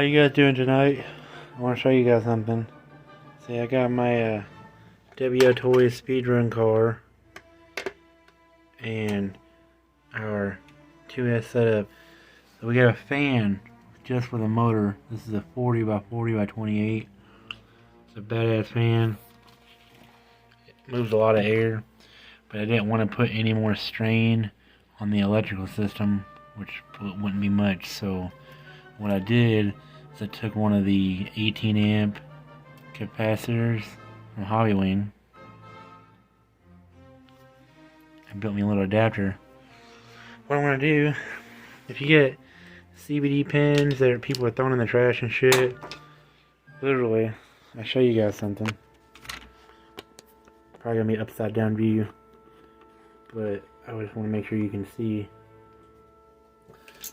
How you guys doing tonight? I want to show you guys something. See, I got my WO Toys speedrun car and our 2S setup. So we got a fan just with a motor. This is a 40 by 40 by 28. It's a badass fan. It moves a lot of air, but I didn't want to put any more strain on the electrical system, which wouldn't be much. So what I did is I took one of the 18 amp capacitors from Hobbywing and built me a little adapter. What I'm going to do, if you get CBD pins that people are throwing in the trash and shit, literally, I'll show you guys something. Probably going to be upside down view, but I just want to make sure you can see.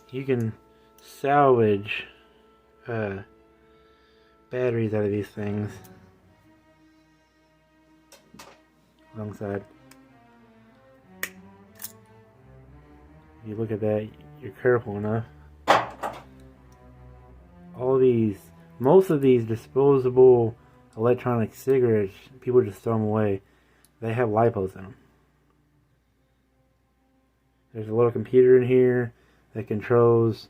You can salvage batteries out of these things. Wrong side. If you look at that, you're careful enough. Most of these disposable electronic cigarettes, people just throw them away. They have lipos in them. There's a little computer in here that controls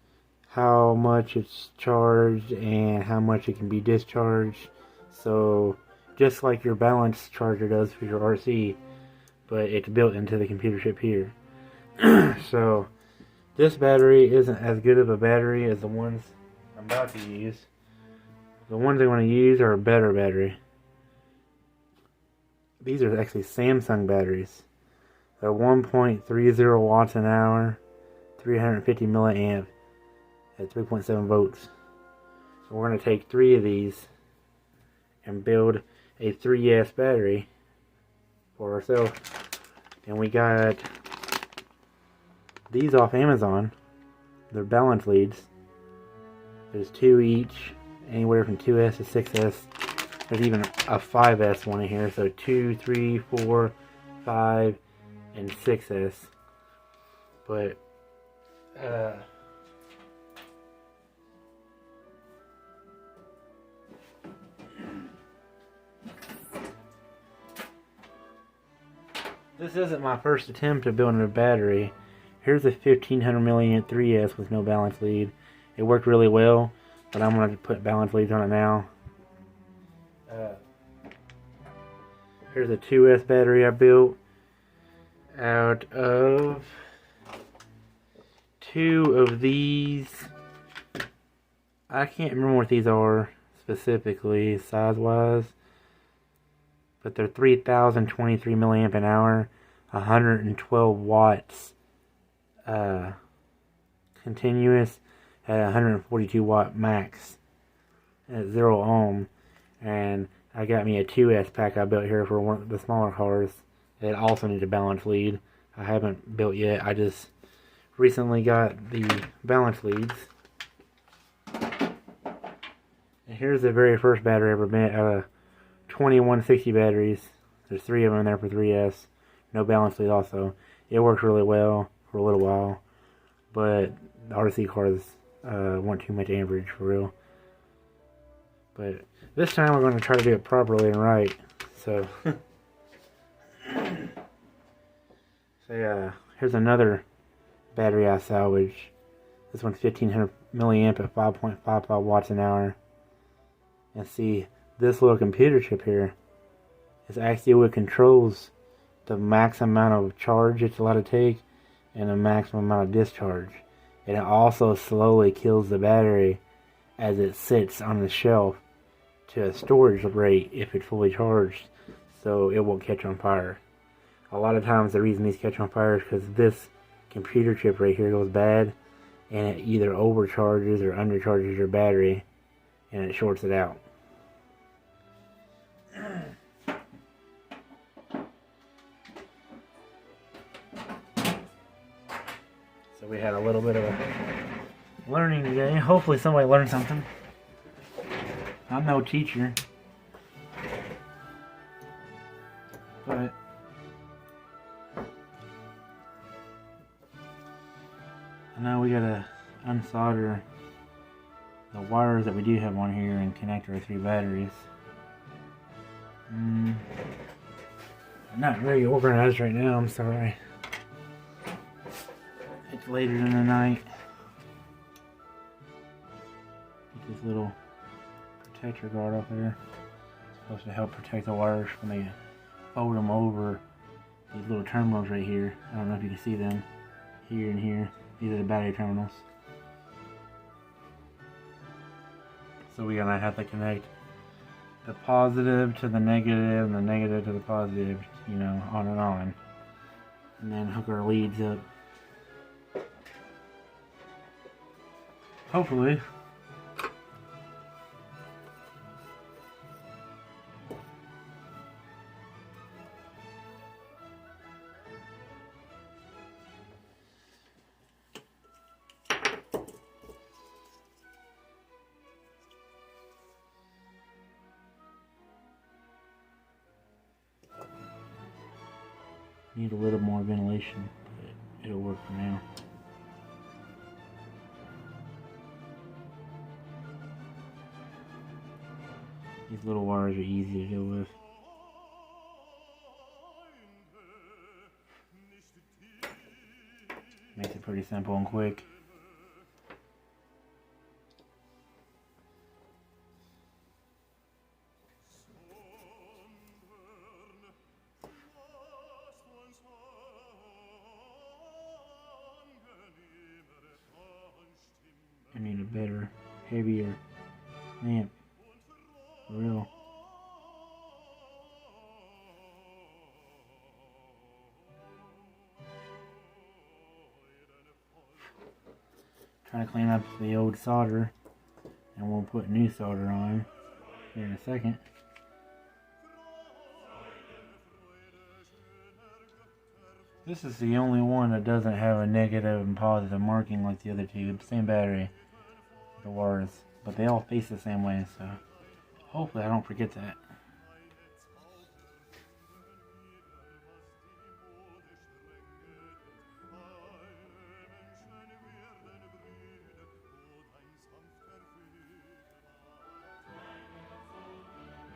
how much it's charged and how much it can be discharged. So just like your balance charger does for your RC, but it's built into the computer chip here. So this battery isn't as good of a battery as the ones I'm about to use. The ones I want to use are a better battery. These are actually Samsung batteries. They're 1.30 watts an hour, 350 milliamp at 3.7 volts. So we're going to take 3 of these and build a 3S battery for ourselves. And we got these off Amazon. They're balance leads. There's 2 each, anywhere from 2S to 6S. There's even a 5S one in here, so 2, 3, 4, 5, and 6S. But this isn't my first attempt at building a battery. Here's a 1500 milliamp 3S with no balance lead. It worked really well, but I'm going to put balance leads on it now. Here's a 2S battery I built out of 2 of these. I can't remember what these are specifically size-wise, but they're 3023 milliamp an hour, 112 watts continuous at 142 watt max at 0 ohm. And I got me a 2S pack I built here for one of the smaller cars. It also needs a balance lead. I haven't built yet. I just recently got the balance leads. And here's the very first battery I ever made out of 2160 batteries. There's 3 of them in there for 3S. No balance lead also. It works really well for a little while. But the RC cars want too much amperage for real. But this time we're going to try to do it properly and right. So, here's another battery I salvaged. This one's 1500 milliamp at 5.55 watts an hour. And see, this little computer chip here is actually what controls the max amount of charge it's allowed to take and the maximum amount of discharge. And it also slowly kills the battery as it sits on the shelf to a storage rate if it's fully charged, so it won't catch on fire. A lot of times the reason these catch on fire is because this computer chip right here goes bad and it either overcharges or undercharges your battery and it shorts it out. So we had a little bit of a learning today. Hopefully somebody learned something. I'm no teacher, but I know we gotta unsolder the wires that we do have on here and connect our 3 batteries. Not very organized right now, I'm sorry. It's later in the night. Get this little protector guard up there. It's supposed to help protect the wires when they fold them over these little terminals right here. I don't know if you can see them. Here and here. These are the battery terminals. So we're gonna have to connect the positive to the negative and the negative to the positive, you know, on and on. And then hook our leads up. Hopefully. Need a little more ventilation, but it'll work for now. These little wires are easy to deal with. Makes it pretty simple and quick. I need a better, heavier lamp. For real. Trying to clean up the old solder, and we'll put new solder on here in a second. This is the only one that doesn't have a negative and positive marking like the other two. Same battery, the wires, but they all face the same way, so hopefully I don't forget that.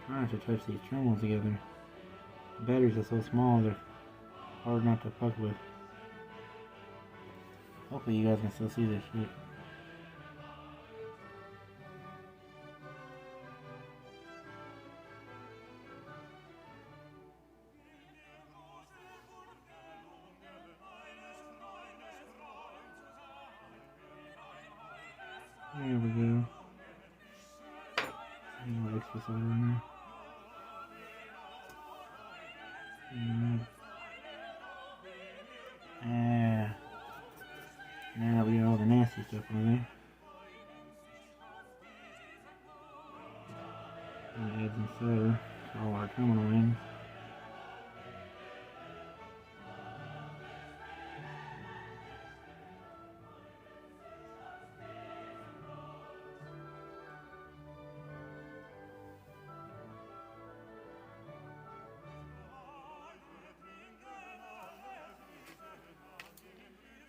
I'm trying to touch these terminals together. The batteries are so small, they're hard not to fuck with. Hopefully you guys can still see this shit. There we go. More extra solder in there. Now we got all the nasty stuff on there. And add some solder to all our terminal ends.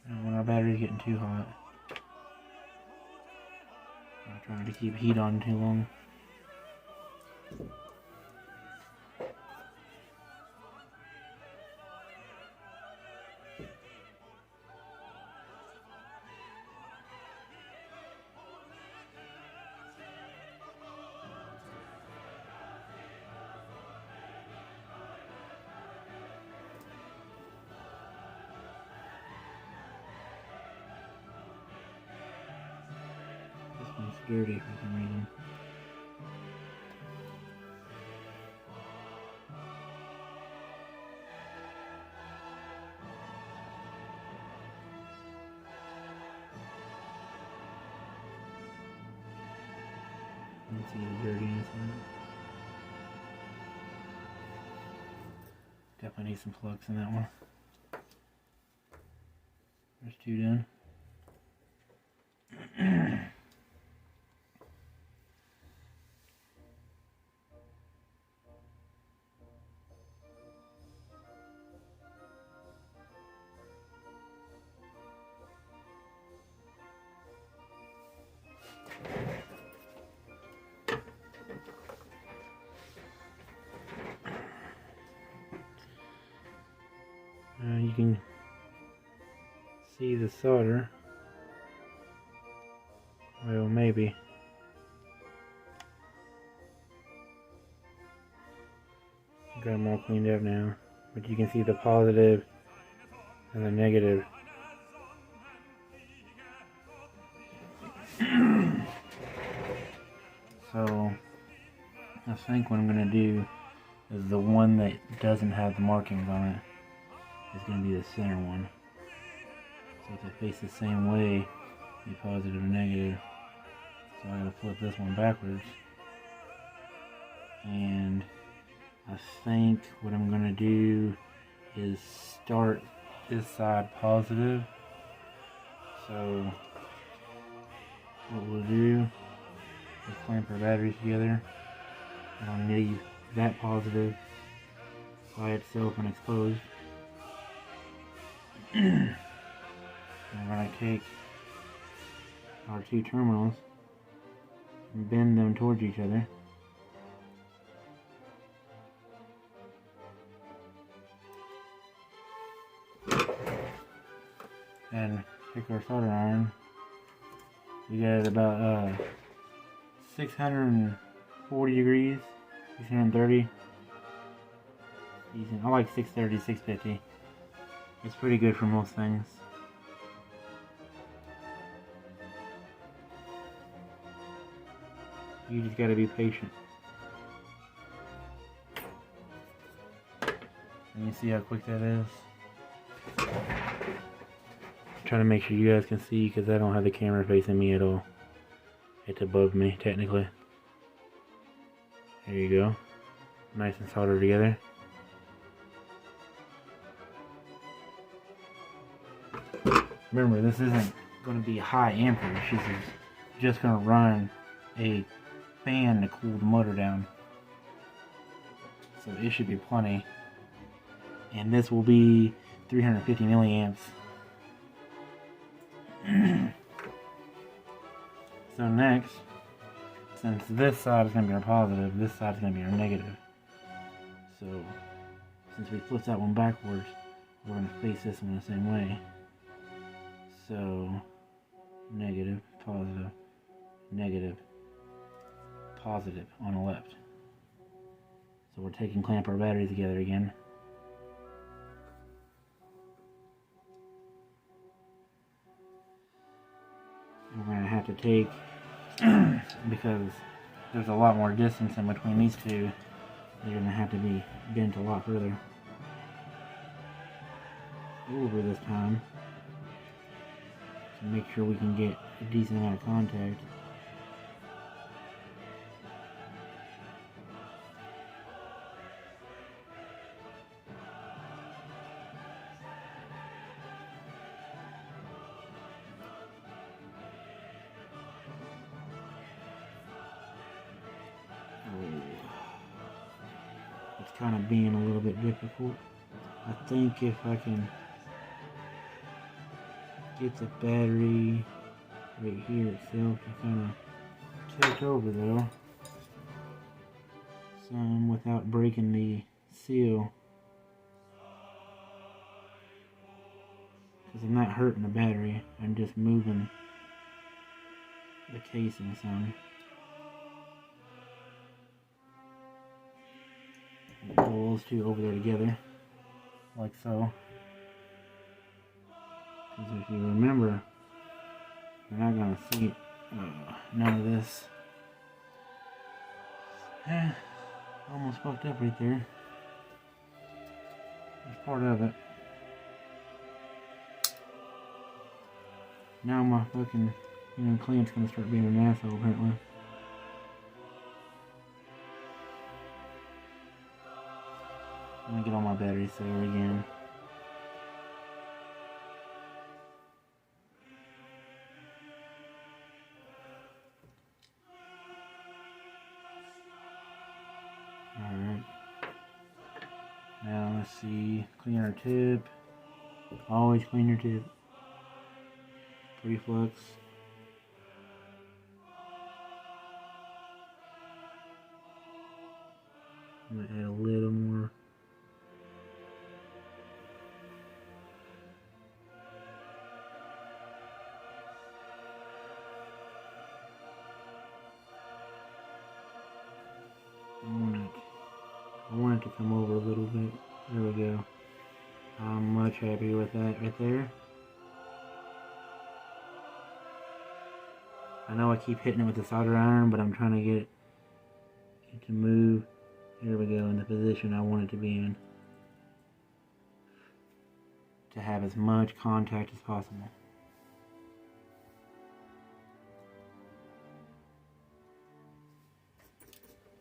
And when our battery's getting too hot, I'm trying to keep heat on too long. This one's dirty for some reason. You can see the dirtiness in it. Definitely need some flux in that one. There's 2 done. you can see the solder. Well, maybe. Got them all cleaned up now. But you can see the positive and the negative. So, I think what I'm going to do is the one that doesn't have the markings on it is going to be the center one. So if they face the same way, be positive and negative. So I'm going to flip this one backwards. And I think what I'm going to do is start this side positive. So what we'll do is clamp our batteries together. And I'll leave that positive by itself and exposed. And we're going to take our two terminals and bend them towards each other. And pick our solder iron. We got it about 640 degrees, 630. I like 630, 650. It's pretty good for most things. You just gotta be patient. And you see how quick that is? Trying to make sure you guys can see because I don't have the camera facing me at all. It's above me technically. There you go. Nice and soldered together. Remember, this isn't going to be high amperage. This is just going to run a fan to cool the motor down. So it should be plenty. And this will be 350 milliamps. So next, since this side is going to be our positive, this side is going to be our negative. So since we flipped that one backwards, we're going to face this one the same way. So negative, positive, negative, positive on the left. So we're taking clamp our batteries together again. And we're going to have to take, because there's a lot more distance in between these two, they're going to have to be bent a lot further over this time to make sure we can get a decent amount of contact. It's kind of being a little bit difficult. I think if I can get the battery right here itself to kind of tilt over though some without breaking the seal, because I'm not hurting the battery, I'm just moving the casing some. Pull those two over there together, like so. Because if you remember, you're not going to see none of this. Almost fucked up right there. That's part of it. Now my fucking, client's going to start being an asshole apparently. I'm gonna get all my batteries there again. Alright. Now let's see. Clean our tip. Always clean your tip. Reflux. I'm gonna add a little more. I want it to come over a little bit. There we go. I'm much happier with that right there. I know I keep hitting it with the solder iron, but I'm trying to get it to move. Here we go, in the position I want it to be in. To have as much contact as possible.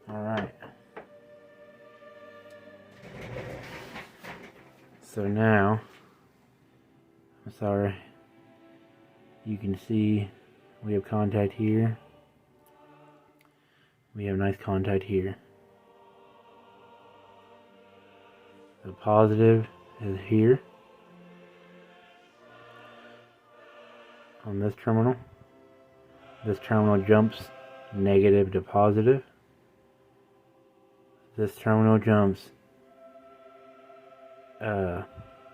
Alright. So now, I'm sorry, you can see we have contact here. We have nice contact here. The positive is here on this terminal. This terminal jumps negative to positive. This terminal jumps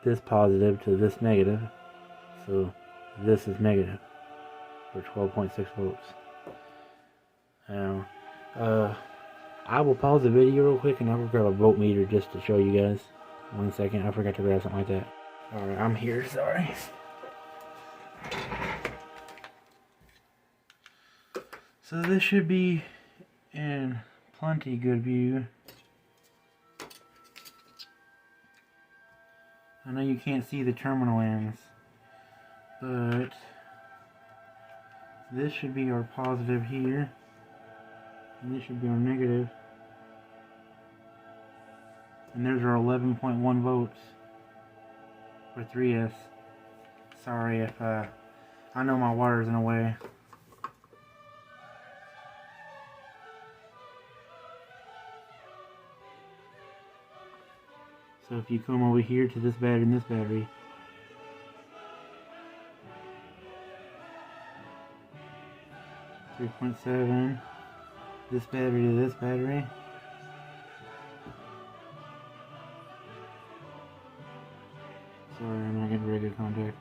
this positive to this negative. So this is negative for 12.6 volts. Now, I will pause the video real quick and I will grab a voltmeter just to show you guys. 1 second, I forgot to grab something like that. Alright, I'm here, sorry. So this should be in plenty good view. I know you can't see the terminal ends, but this should be our positive here, and this should be our negative. And there's our 11.1 volts for 3S. Sorry if I know my wire's in the way. So if you come over here to this battery and this battery, .7, this battery to this battery. Sorry, I'm not getting very good contact.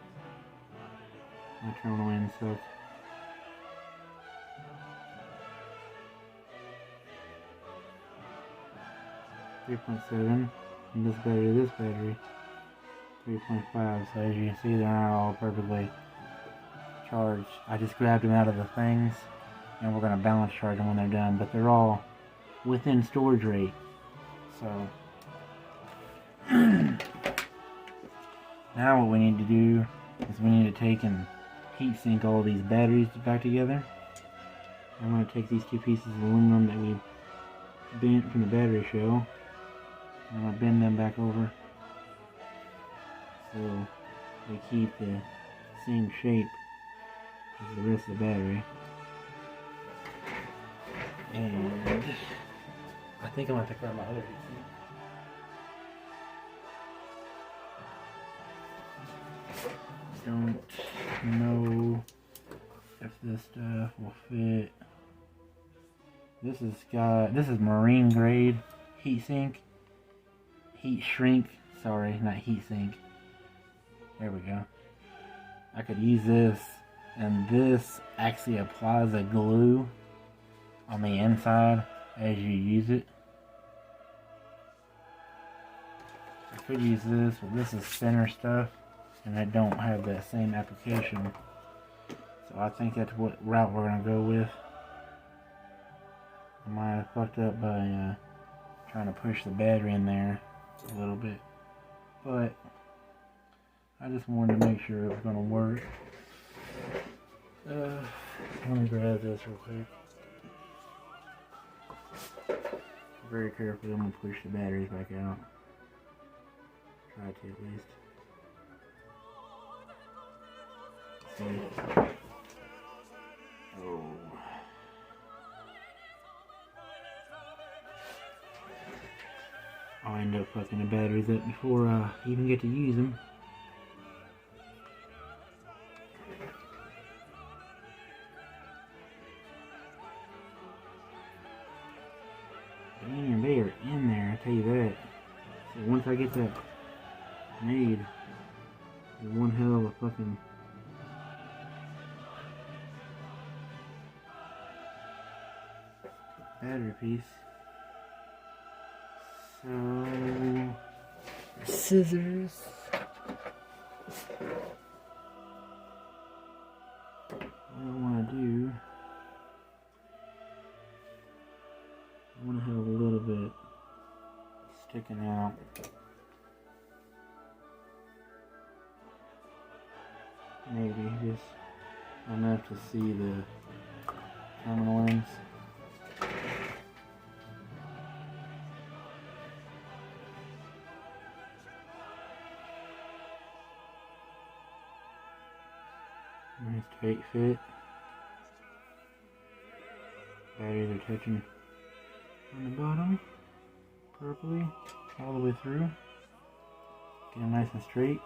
My terminal ends suck. .7. And this battery to this battery, 3.5. So as you can see, they're not all perfectly charged. I just grabbed them out of the things, and we're going to balance charge them when they're done. But they're all within storage rate. So now what we need to do is we need to take and heat sink all of these batteries back together. I'm going to take these two pieces of aluminum that we bent from the battery shell. I'm going to bend them back over so they keep the same shape as the rest of the battery. And I think I'm going to have to grab my other heatsink. Don't know if this stuff will fit. This is marine grade heatsink. Heat shrink, sorry, not heat sink. There we go. I could use this, and this actually applies a glue on the inside as you use it. I could use this, but this is thinner stuff, and I don't have that same application. So I think that's what route we're gonna go with. I might have fucked up by trying to push the battery in there a little bit, but I just wanted to make sure it was going to work. Let me grab this real quick. Very carefully, I'm going to push the batteries back out. Try to at least. See? Oh. I'll end up fucking the batteries up before I even get to use them. Damn, they are in there, I tell you that. So once I get that made, it's one hell of a fucking battery piece. So, scissors. What I want to do, I want to have a little bit sticking out. Maybe just enough to see the terminal ends. Nice tight fit. Batteries are touching on the bottom, purpley, all the way through. Get them nice and straight,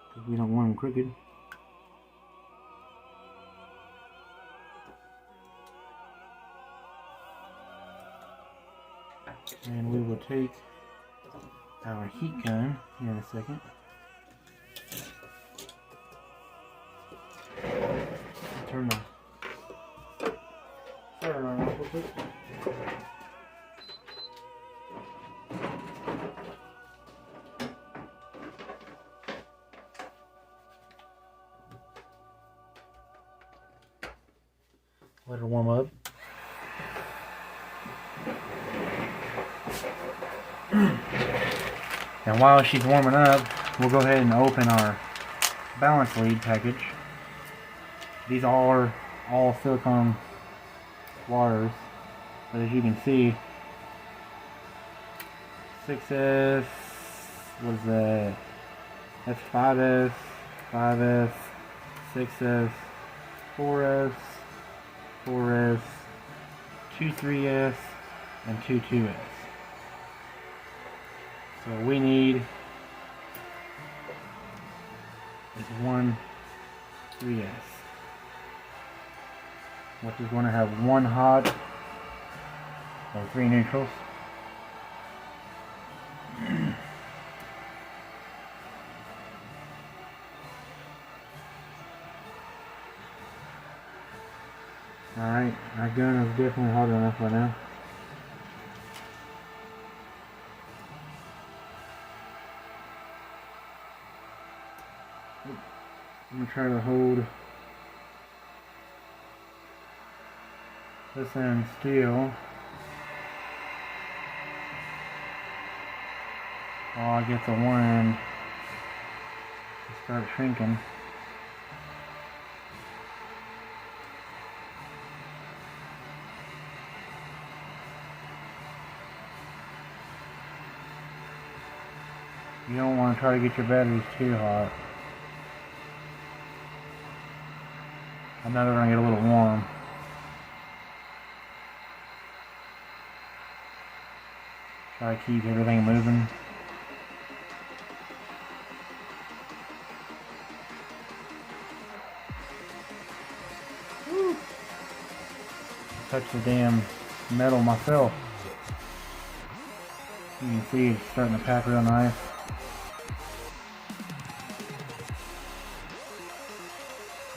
because we don't want them crooked. And we will take our heat gun here in a second. Turn on. Turn on real quick. Let her warm up. And while she's warming up, we'll go ahead and open our balance lead package. These are all silicone wires, but as you can see, 6S, what is that? That's 5S, 5S, 6S, 4S, 4S, 2 3S, and 2 2S. So what we need is 1 3S, which is going to have 1 hot and 3 neutrals. Alright, our gun is definitely hot enough right now. I'm going to try to hold this end still while I get the one end to start shrinking. You don't want to try to get your batteries too hot. I know they're going to get a little warm. Try to keep everything moving. Woo. Touch the damn metal myself. You can see it's starting to pack real nice.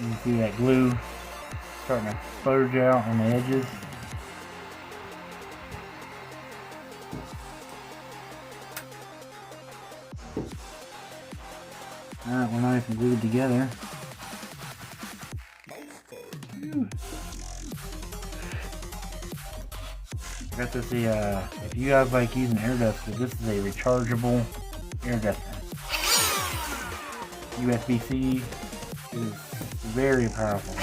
You can see that glue starting to spurge out on the edges. Alright, we're nice and glued together. Whew. I got this, if you guys like using air duster, this is a rechargeable air duster. USB-C is very powerful.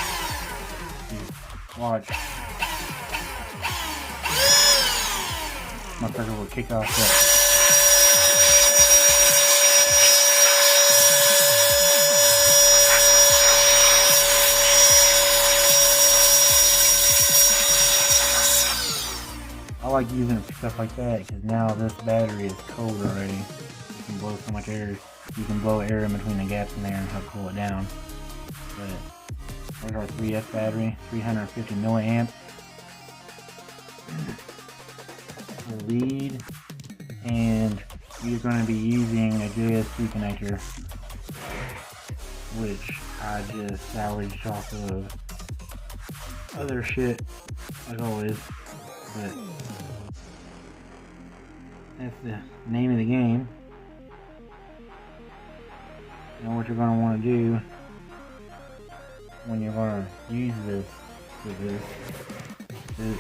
Watch. Motherfucker will kick off that. I like using stuff like that because now this battery is cold already. You can blow so much air. You can blow air in between the gaps in there and help cool it down. But there's our 3S battery, 350 milliamp. Lead, and you're going to be using a JSP connector, which I just salvaged off of other shit, as always. But That's the name of the game. And what you're going to want to do when you're going to use this is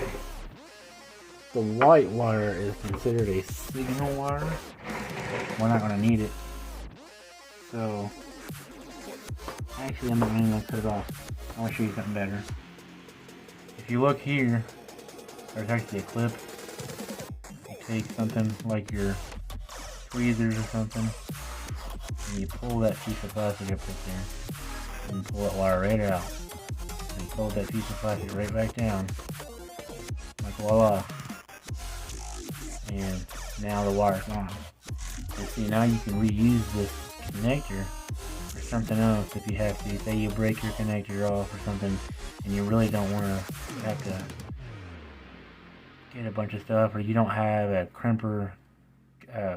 the white wire is considered a signal wire. We're not going to need it. So, actually I'm not even going to cut it off. I want to show you something better. If you look here, there's actually a clip. You take something like your tweezers or something, and you pull that piece of plastic up there, and pull that wire right out. And you pull that piece of plastic right back down, like voila. And now the wire's gone. And see, now you can reuse this connector for something else if you have to. Say you break your connector off or something, and you really don't want to have to get a bunch of stuff, or you don't have a crimper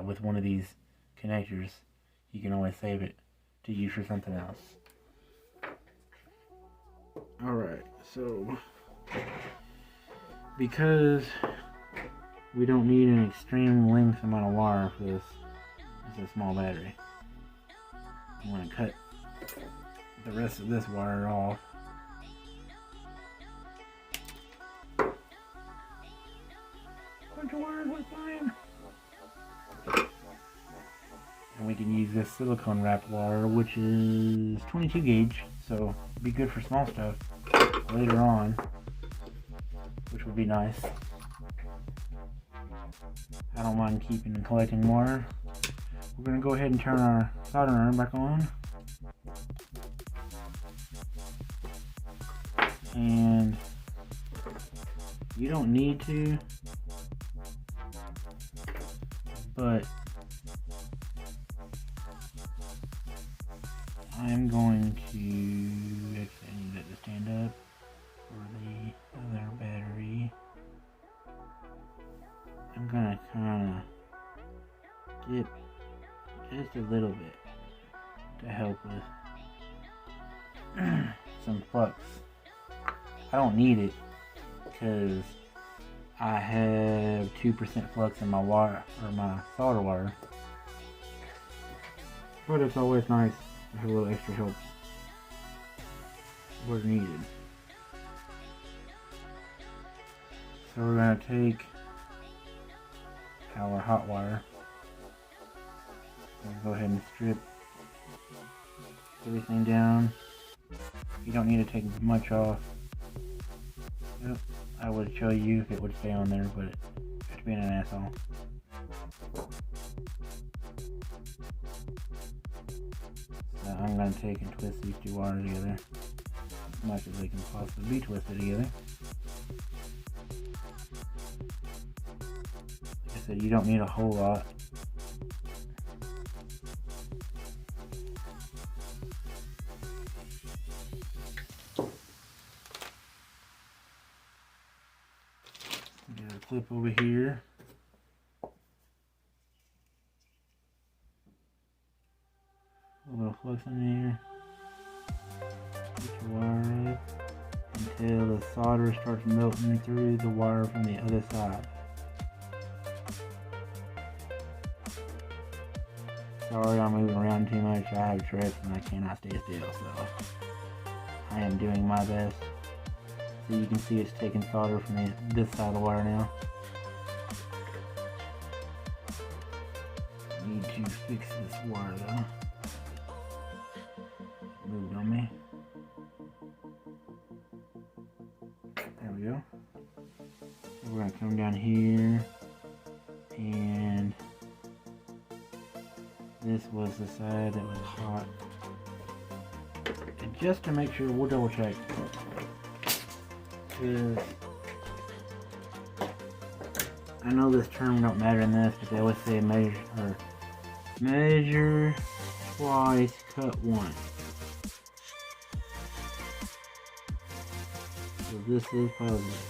with one of these connectors, you can always save it to use for something else. Alright, so because we don't need an extreme length amount of wire for this, it's a small battery. I'm going to cut the rest of this wire off. Bunch of wires with mine. And we can use this silicone wrapped wire, which is 22 gauge, so be good for small stuff later on, which would be nice. I don't mind keeping and collecting wire. We're going to go ahead and turn our soldering iron back on. And you don't need to, but I'm going to, actually I need that to stand up for the other battery. I'm gonna kind of get just a little bit to help with some flux. I don't need it because I have 2% flux in my wire, or my solder wire, but it's always nice to have a little extra help where needed. So we're going to take our hot wire and go ahead and strip everything down. You don't need to take much off. Yep, I would show you if it would stay on there, but just being an asshole. So I'm going to take and twist these two wires together as much as they can possibly be twisted together. Like I said, you don't need a whole lot. Get a clip over here. A little flux in there. Get your wire up until the solder starts melting through the wire from the other side. Sorry, I'm moving around too much. I have trips and I cannot stay still, so I am doing my best. So you can see it's taking solder from this side of the wire now. Need to fix this wire though. Moved on me. There we go. So we're going to come down here, and this was the side that was hot. And just to make sure, we'll double check. Because I know this term don't matter in this, but they always say measure twice, cut once. So this is positive.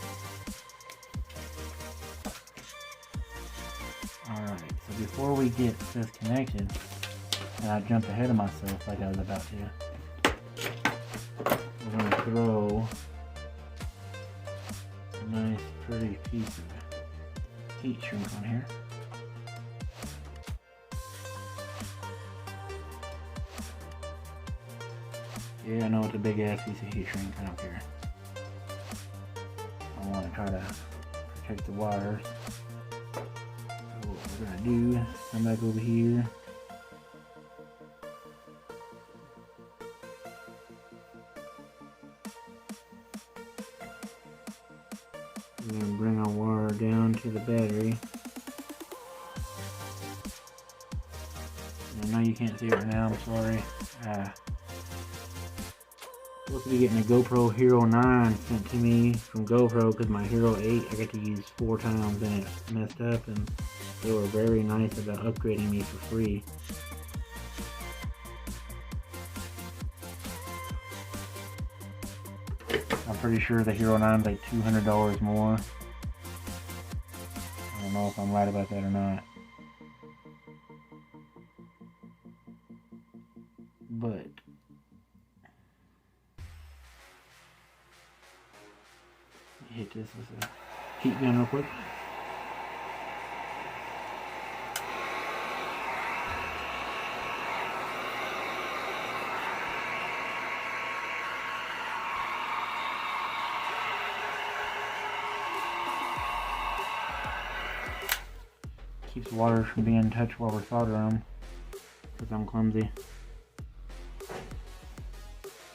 Alright, so before we get this connected, and I jumped ahead of myself like I was about to, we're going to throw a nice pretty piece of heat shrink on here. Yeah, I know it's a big ass piece of heat shrink. I don't care. I want to try to protect the wires. So what we're gonna do, come back over here. We're gonna bring our wire down to the battery. I know you can't see it right now, I'm sorry. Supposed to be getting a GoPro Hero 9 sent to me from GoPro because my Hero 8 I got to use 4 times and it messed up, and they were very nice about upgrading me for free. I'm pretty sure the Hero 9 is like $200 more. I don't know if I'm right about that or not. But hit this with a heat gun real quick. Keeps water from being touched while we're soldering them, because I'm clumsy.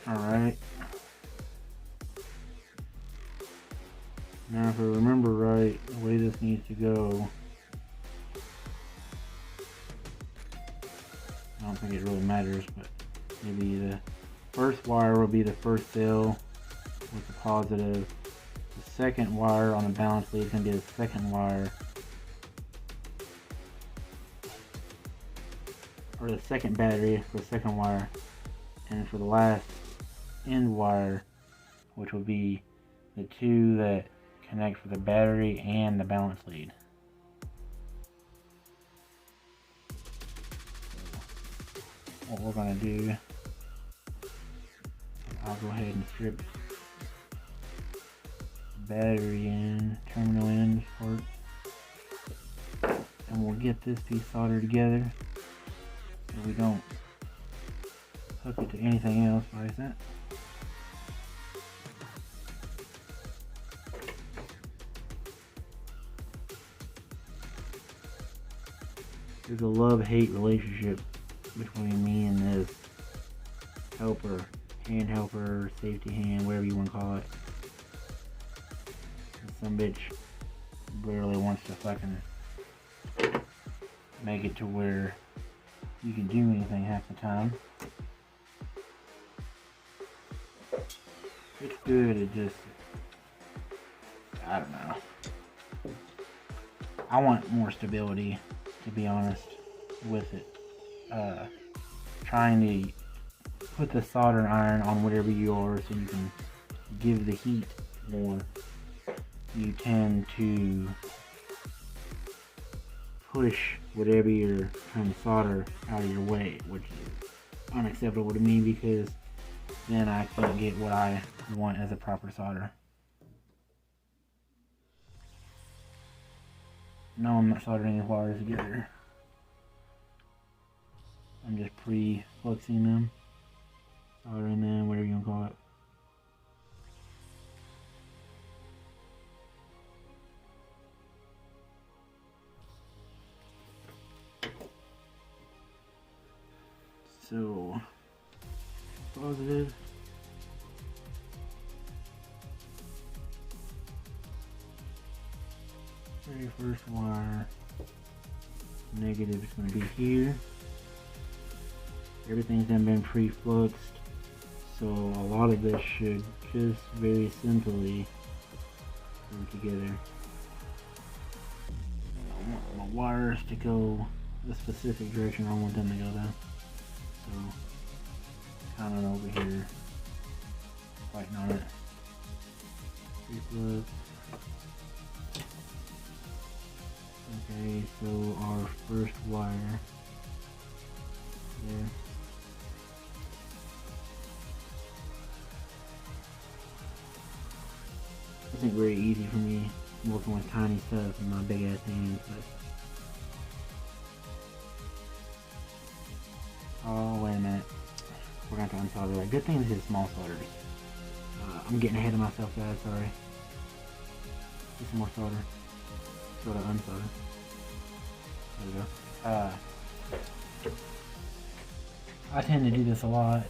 Alright. Now if I remember right, the way this needs to go, I don't think it really matters, but maybe the first wire will be the first cell with the positive. The second wire on the balance lead is going to be the second wire, or the second battery for the second wire, and for the last end wire, which will be the two that connect for the battery and the balance lead. What we're going to do, I'll go ahead and strip the battery in, terminal end part, and we'll get this piece soldered together so we don't hook it to anything else like that. There's a love-hate relationship between me and this helper, hand helper, safety hand, whatever you want to call it. Some bitch barely wants to fucking make it to where you can do anything half the time. It's good, it just, I don't know. I want more stability, to be honest, with it. Trying to put the soldering iron on whatever you are so you can give the heat more. You tend to push whatever you're trying to solder out of your way, which is unacceptable to me because then I can't get what I want as a proper solder. No, I'm not soldering these wires together. I'm just pre-fluxing them, soldering them, whatever you want to call it. So, positive. Very first wire. Negative is going to be here. Everything's then been pre-fluxed, so a lot of this should just very simply come together. I want my wires to go the specific direction I want them to go though. So, kind of over here, fighting on it. Pre-flux. Okay, so our first wire there. This isn't very easy for me working with tiny stuff in my big ass hands, but oh wait a minute. we're going to unsolder that. Good thing this is small solders. I'm getting ahead of myself, guys. Sorry. Get some more solder. Sort of unsolder. There we go. I tend to do this a lot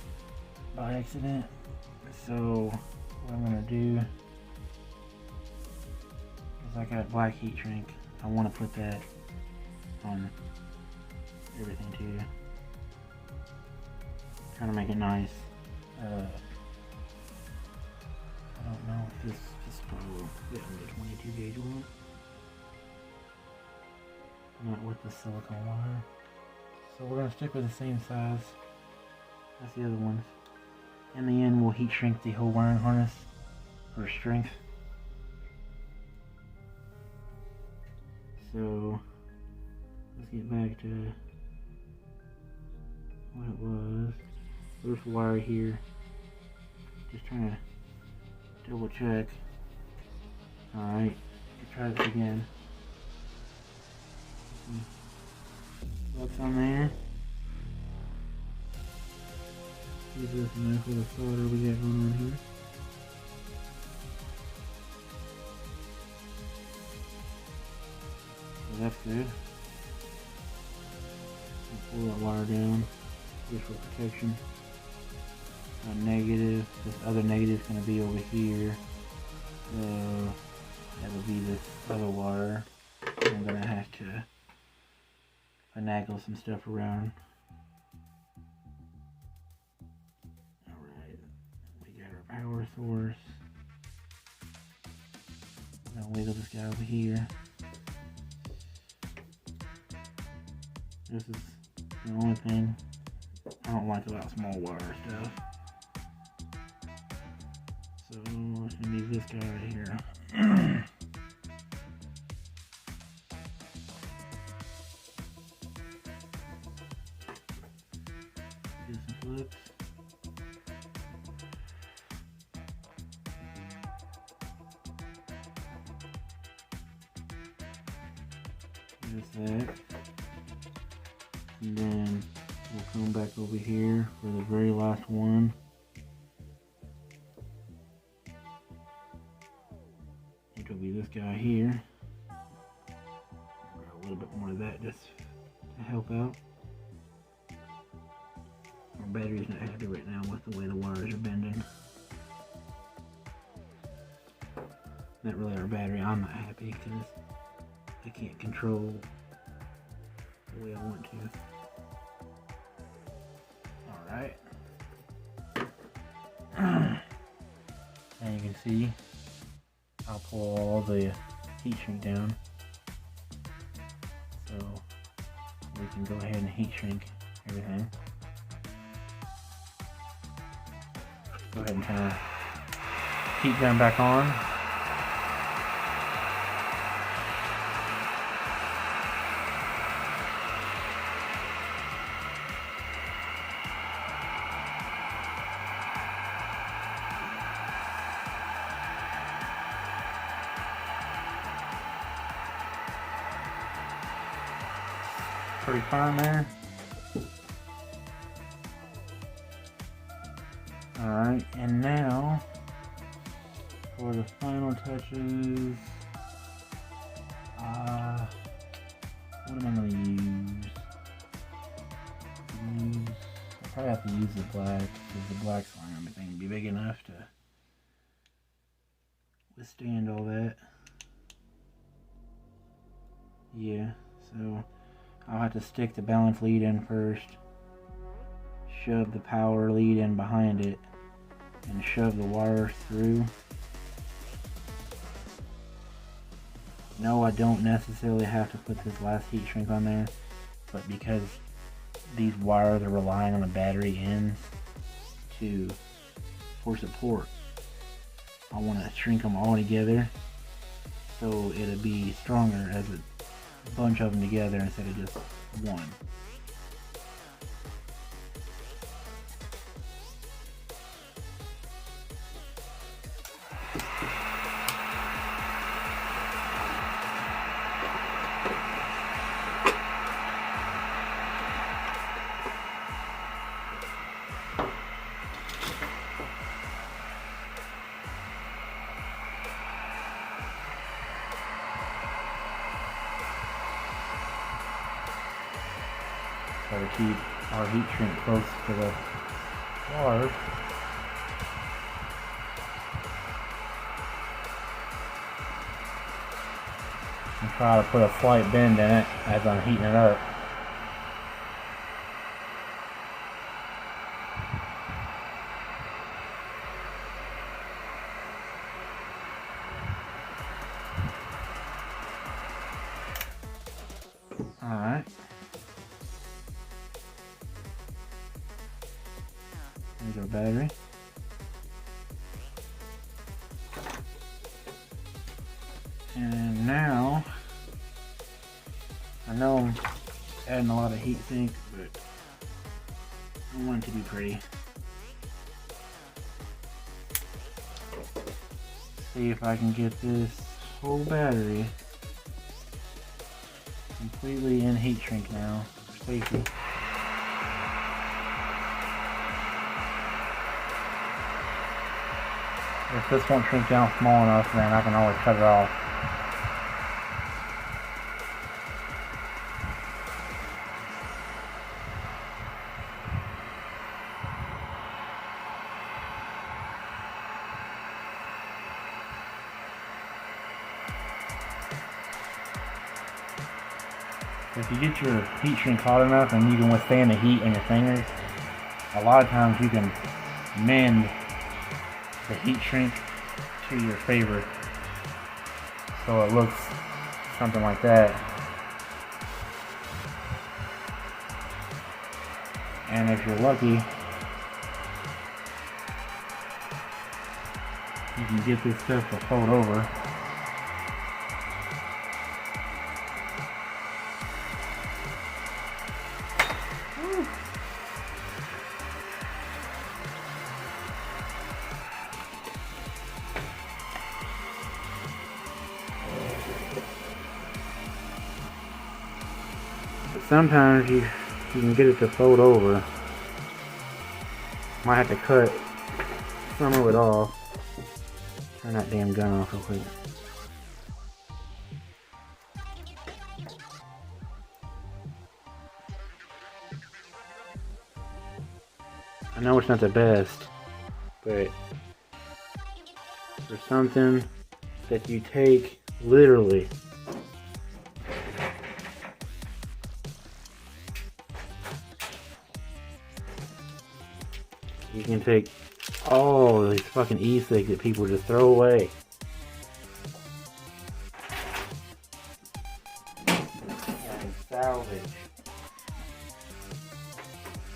by accident. So what I'm going to do is I got black heat shrink. I want to put that on everything too. Trying to make it nice. I don't know if this probably will fit in the 22 gauge one. Not with the silicone wire. So we're going to stick with the same size as the other ones. In the end, we'll heat shrink the whole wiring harness for strength. So let's get back to what it was. There's the wire here. Just trying to double check. Alright, let's try this again. What's on there? Use this knife with the solder we got going on here. So that's good. Pull that wire down just for protection. Negative. This other negative is going to be over here. So that will be this other wire. I'm going to have to finagle some stuff around. Alright, we got our power source. I'm going to wiggle this guy over here. This is the only thing I don't like about small wire stuff. So it's going to be this guy right here. Do some flips. Just that. And then we'll come back over here for the very last one. Which will be this guy here. Grab a little bit more of that just to help out. Our battery's not happy right now with the way the wires are bending. Not really our battery, I'm not happy because I can't control the way I want to. Alright. And you can see I'll pull all the heat shrink down. So we can go ahead and heat shrink everything. Go ahead and turn our heat gun back on. Pretty firm there. Alright, and now for the final touches, what am I going to use? I'll probably have to use the black, because the black's not going to be big enough to withstand all that. Yeah, so I'll have to stick the balance lead in first, shove the power lead in behind it, and shove the wire through. No, I don't necessarily have to put this last heat shrink on there, but because these wires are relying on the battery ends for support, I want to shrink them all together so it'll be stronger as a bunch of them together instead of just one. Try to keep our heat shrink close to the water. And try to put a slight bend in it as I'm heating it up. Alright. There's our battery. And now, I know I'm adding a lot of heat sink, but I want it to be pretty. See if I can get this whole battery completely in heat shrink now for safety. If this won't shrink down small enough, then I can always cut it off. If you get your heat shrink hot enough and you can withstand the heat on your fingers, a lot of times you can mend the heat shrink to your favor, so it looks something like that. And if you're lucky, you can get this stuff to fold over. Sometimes you can get it to fold over. Might have to cut some of it off. Turn that damn gun off real quick. I know it's not the best, but for something that you take literally, you can take all these fucking e-cigs that people just throw away. And salvage.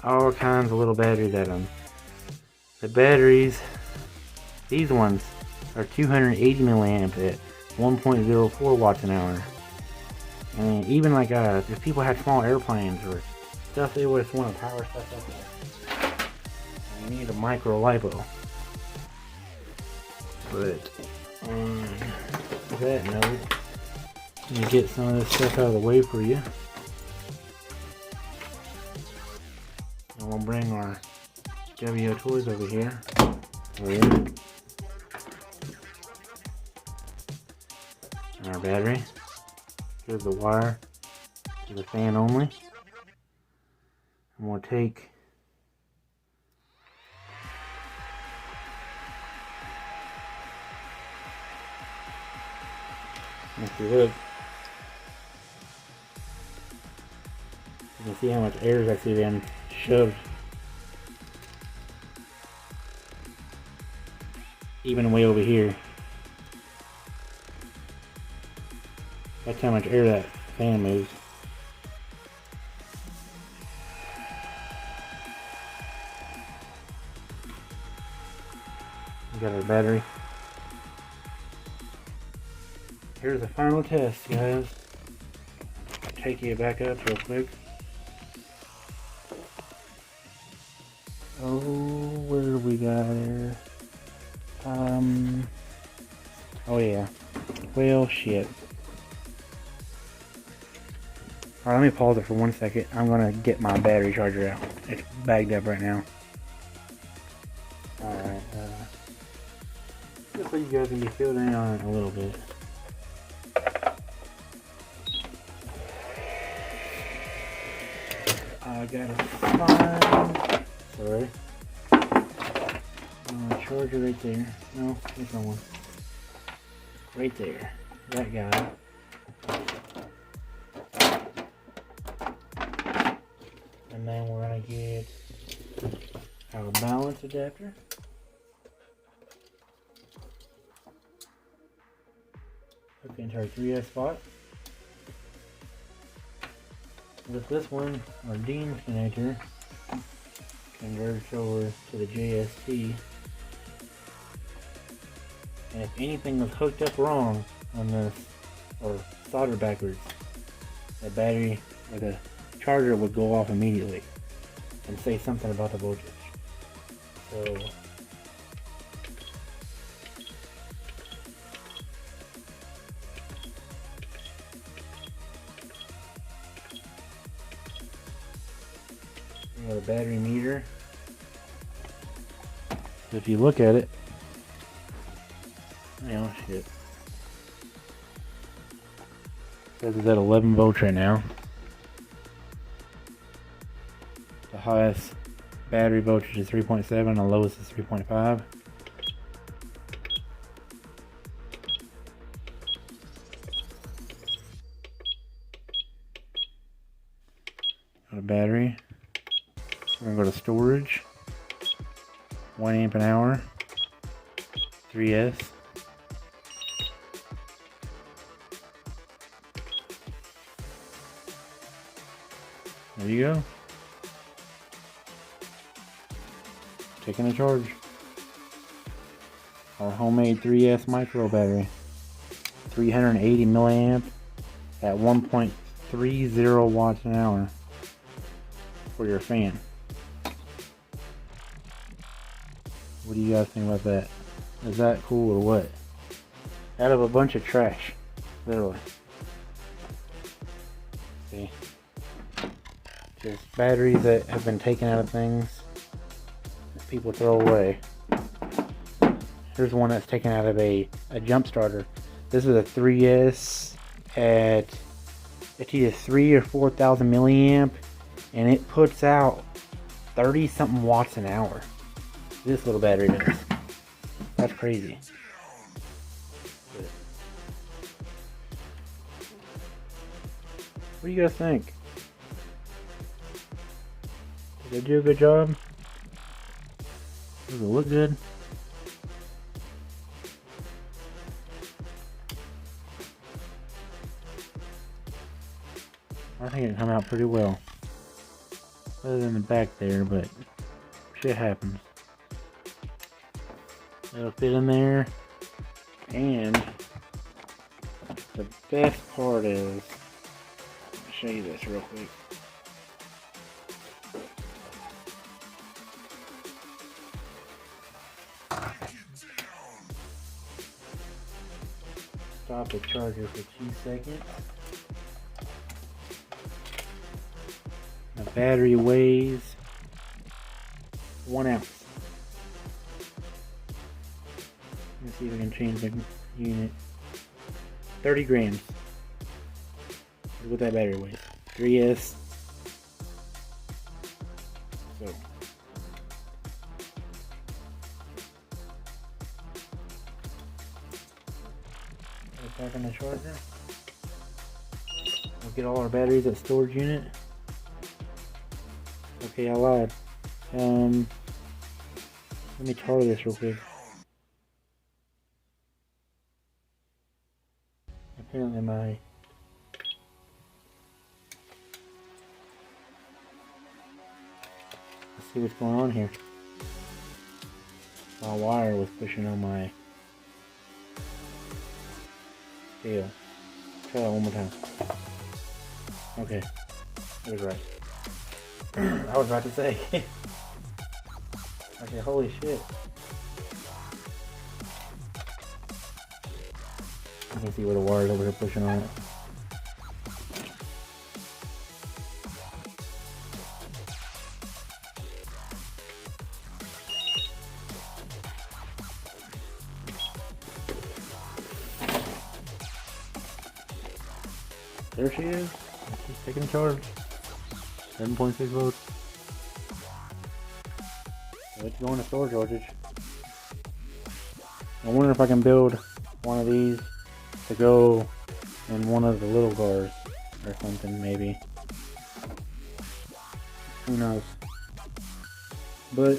All kinds of little batteries at them. The batteries, these ones are 280 milliamp at 1.04 watts an hour. And even like if people had small airplanes or stuff they would want to power stuff up with, you need a micro lipo. But on that note, let me get some of this stuff out of the way for you. And we'll bring our WO toys over here. And our battery. Here's the wire to the fan only. And we'll take if you look, you can see how much air is actually been shoved. Even way over here. That's how much air that fan moves. We got our battery. Here's the final test, guys. Take you back up real quick. Oh, where do we got her? Oh yeah. Well, shit. Alright, let me pause it for 1 second. I'm gonna get my battery charger out. It's bagged up right now. Alright, just so you guys can be filled in on it a little bit. I gotta find. Sorry. Charger right there. No, there's no one. Right there. That guy. And then we're gonna get our balance adapter. Hook into our 3S spot. With this one, our Dean connector converts over to the JST. And if anything was hooked up wrong on this, or soldered backwards, the battery or the charger would go off immediately and say something about the voltage. So we got a battery meter. So if you look at it, oh shit. Says it's at 11 volts right now. The highest battery voltage is 3.7, the lowest is 3.5. Got a battery. We're gonna go to storage. 1 amp an hour. 3S. There you go. Taking a charge. Our homemade 3S micro battery. 380 milliamp at 1.30 watts an hour for your fan. What do you guys think about that? Is that cool or what? Out of a bunch of trash. Literally. See? Just batteries that have been taken out of things that people throw away. Here's one that's taken out of a jump starter. This is a 3S at it's either 3 or 4,000 milliamp, and it puts out 30 something watts an hour. This little battery does. That's crazy. What do you guys think? Did they do a good job? Does it look good? I think it come out pretty well. Other than the back there, but shit happens. It'll fit in there. And the best part is, I'll show you this real quick. Stop the charger for 2 seconds. The battery weighs 1 ounce. Let's see if we can change the unit. 30 grams. Look what that battery weighs. 3S. So. Put it back on the charger. We'll get all our batteries at storage unit. Okay, I lied. Let me tar this real quick. Apparently let's see what's going on here. My wire was pushing on my scale. Try that one more time. Okay, I was right. I was about to say. Okay, holy shit. You can see where the wires over here pushing on it. There she is. She's taking a charge. 7.6 volts. Let's go into storage voltage. I wonder if I can build one of these to go in one of the little cars or something, maybe. Who knows? But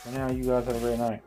for now, you guys have a great night.